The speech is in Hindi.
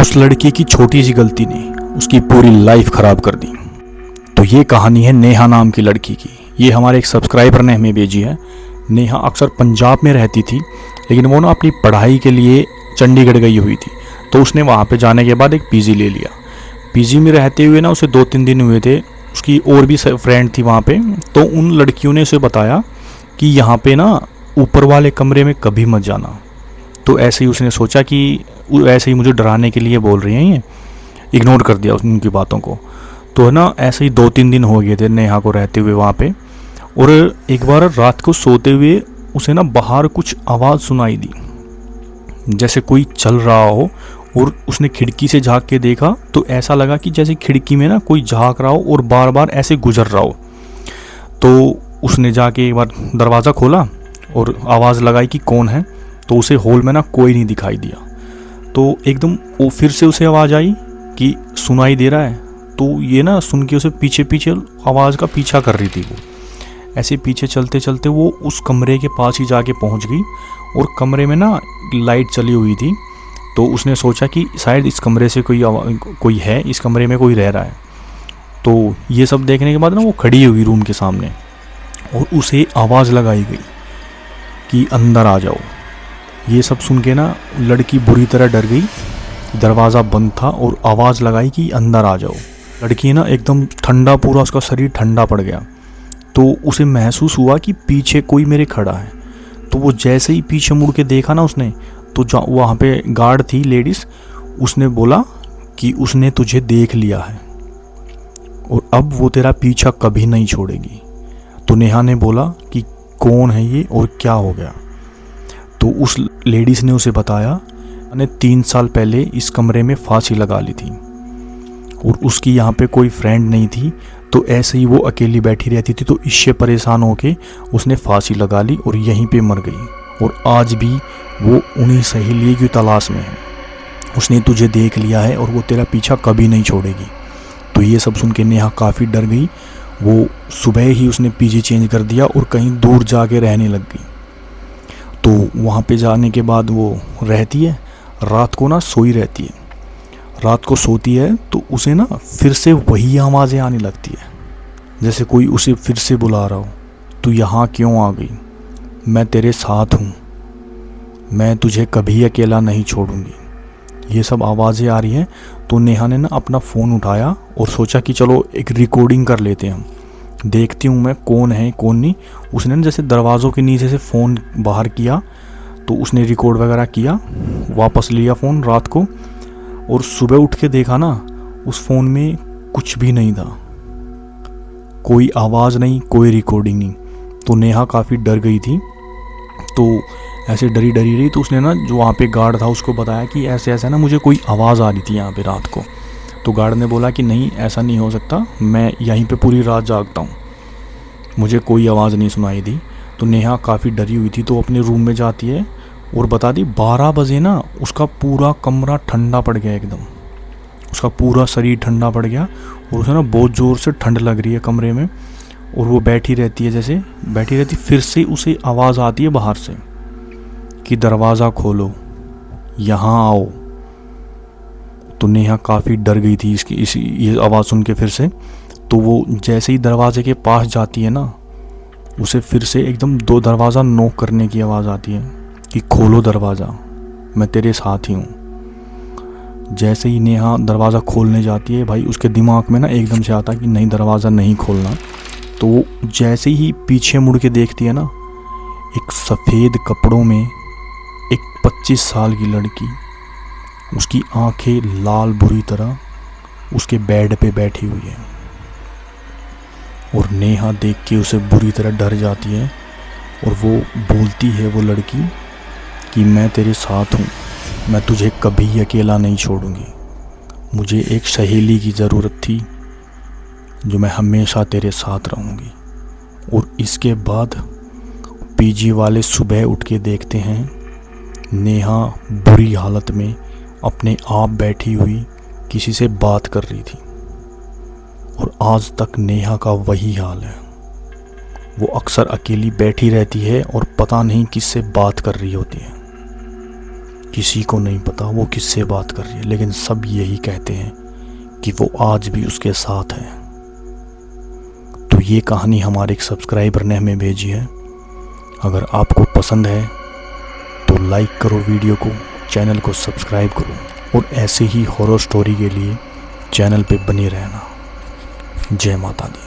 उस लड़के की छोटी सी गलती ने उसकी पूरी लाइफ खराब कर दी। तो ये कहानी है नेहा नाम की लड़की की। ये हमारे एक सब्सक्राइबर ने हमें भेजी है। नेहा अक्सर पंजाब में रहती थी, लेकिन वो ना अपनी पढ़ाई के लिए चंडीगढ़ गई हुई थी। तो उसने वहाँ पे जाने के बाद एक पीजी ले लिया। पीजी में रहते हुए ना उसे 2-3 दिन हुए थे। उसकी और भी फ्रेंड थी वहाँ पे। तो उन लड़कियों ने उसे बताया कि यहाँ पे ना ऊपर वाले कमरे में कभी मत जाना। तो ऐसे ही उसने सोचा कि ऐसे ही मुझे डराने के लिए बोल रही हैं, ये इग्नोर कर दिया उसने उनकी बातों को। तो है ना, ऐसे ही 2-3 दिन हो गए थे नेहा को रहते हुए वहाँ पे। और एक बार रात को सोते हुए उसे ना बाहर कुछ आवाज़ सुनाई दी, जैसे कोई चल रहा हो। और उसने खिड़की से झांक के देखा तो ऐसा लगा कि जैसे खिड़की में ना कोई झांक रहा हो और बार बार ऐसे गुजर रहा हो। तो उसने जाके एक बार दरवाज़ा खोला और आवाज़ लगाई कि कौन है। तो उसे हॉल में ना कोई नहीं दिखाई दिया। तो एकदम वो फिर से उसे आवाज़ आई कि सुनाई दे रहा है। तो ये ना सुन के उसे पीछे पीछे आवाज़ का पीछा कर रही थी। वो ऐसे पीछे चलते चलते वो उस कमरे के पास ही जाके पहुंच गई। और कमरे में ना लाइट चली हुई थी। तो उसने सोचा कि शायद इस कमरे से कोई है, इस कमरे में कोई रह रहा है। तो ये सब देखने के बाद ना वो खड़ी हुई रूम के सामने और उसे आवाज़ लगाई गई कि अंदर आ जाओ। ये सब सुन के ना लड़की बुरी तरह डर गई। दरवाज़ा बंद था और आवाज़ लगाई कि अंदर आ जाओ। लड़की ना एकदम ठंडा, पूरा उसका शरीर ठंडा पड़ गया। तो उसे महसूस हुआ कि पीछे कोई मेरे खड़ा है। तो वो जैसे ही पीछे मुड़ के देखा ना उसने, तो वहाँ पे गार्ड थी लेडीज़, उसने बोला कि उसने तुझे देख लिया है और अब वो तेरा पीछा कभी नहीं छोड़ेगी। तो नेहा ने बोला कि कौन है ये और क्या हो गया। तो उस लेडीज़ ने उसे बताया, मैंने 3 साल पहले इस कमरे में फांसी लगा ली थी और उसकी यहाँ पे कोई फ्रेंड नहीं थी। तो ऐसे ही वो अकेली बैठी रहती थी। तो इससे परेशान होके उसने फांसी लगा ली और यहीं पे मर गई। और आज भी वो उन्हीं सहेलियों की तलाश में है। उसने तुझे देख लिया है और वो तेरा पीछा कभी नहीं छोड़ेगी। तो ये सब सुन के नेहा काफ़ी डर गई। वो सुबह ही उसने पीजी चेंज कर दिया और कहीं दूर जाके रहने लग गई। तो वहाँ पे जाने के बाद वो रहती है, रात को ना सोई रहती है। रात को सोती है तो उसे ना फिर से वही आवाज़ें आने लगती है, जैसे कोई उसे फिर से बुला रहा हो। तू यहाँ क्यों आ गई? मैं तेरे साथ हूँ, मैं तुझे कभी अकेला नहीं छोड़ूंगी। ये सब आवाज़ें आ रही हैं। तो नेहा ने ना अपना फ़ोन उठाया और सोचा कि चलो एक रिकॉर्डिंग कर लेते हैं, हम देखती हूँ मैं कौन है कौन नहीं। उसने ना जैसे दरवाज़ों के नीचे से फ़ोन बाहर किया तो उसने रिकॉर्ड वगैरह किया, वापस लिया फ़ोन रात को। और सुबह उठ के देखा ना, उस फ़ोन में कुछ भी नहीं था, कोई आवाज़ नहीं, कोई रिकॉर्डिंग नहीं। तो नेहा काफ़ी डर गई थी। तो ऐसे डरी डरी रही। तो उसने ना जो वहाँ पे गार्ड था उसको बताया कि ऐसे ऐसे ना मुझे कोई आवाज़ आ रही थी यहाँ पे रात को। तो गार्ड ने बोला कि नहीं, ऐसा नहीं हो सकता, मैं यहीं पे पूरी रात जागता हूँ, मुझे कोई आवाज़ नहीं सुनाई दी। तो नेहा काफ़ी डरी हुई थी। तो अपने रूम में जाती है और बता दी 12 बजे ना उसका पूरा कमरा ठंडा पड़ गया, एकदम उसका पूरा शरीर ठंडा पड़ गया। और उसे ना बहुत ज़ोर से ठंड लग रही है कमरे में। और वो बैठी रहती है, जैसे बैठी रहती, फिर से उसे आवाज़ आती है बाहर से कि दरवाज़ा खोलो, यहाँ आओ। तो नेहा काफ़ी डर गई थी ये आवाज़ सुन के फिर से। तो वो जैसे ही दरवाजे के पास जाती है ना, उसे फिर से एकदम दरवाज़ा नॉक करने की आवाज़ आती है कि खोलो दरवाज़ा, मैं तेरे साथ ही हूँ। जैसे ही नेहा दरवाज़ा खोलने जाती है, भाई उसके दिमाग में ना एकदम से आता कि नहीं, दरवाज़ा नहीं खोलना। तो वो जैसे ही पीछे मुड़ के देखती है ना, एक सफ़ेद कपड़ों में एक 25 साल की लड़की, उसकी आंखें लाल बुरी तरह, उसके बेड पे बैठी हुई है। और नेहा देख के उसे बुरी तरह डर जाती है। और वो बोलती है, वो लड़की, कि मैं तेरे साथ हूँ, मैं तुझे कभी अकेला नहीं छोड़ूंगी। मुझे एक सहेली की ज़रूरत थी जो मैं हमेशा तेरे साथ रहूँगी। और इसके बाद पीजी वाले सुबह उठ के देखते हैं नेहा बुरी हालत में अपने आप बैठी हुई किसी से बात कर रही थी। और आज तक नेहा का वही हाल है। वो अक्सर अकेली बैठी रहती है और पता नहीं किससे बात कर रही होती है। किसी को नहीं पता वो किससे बात कर रही है, लेकिन सब यही कहते हैं कि वो आज भी उसके साथ है। तो ये कहानी हमारे एक सब्सक्राइबर ने हमें भेजी है। अगर आपको पसंद है तो लाइक करो वीडियो को, चैनल को सब्सक्राइब करो और ऐसे ही हॉरर स्टोरी के लिए चैनल पे बने रहना। जय माता दी।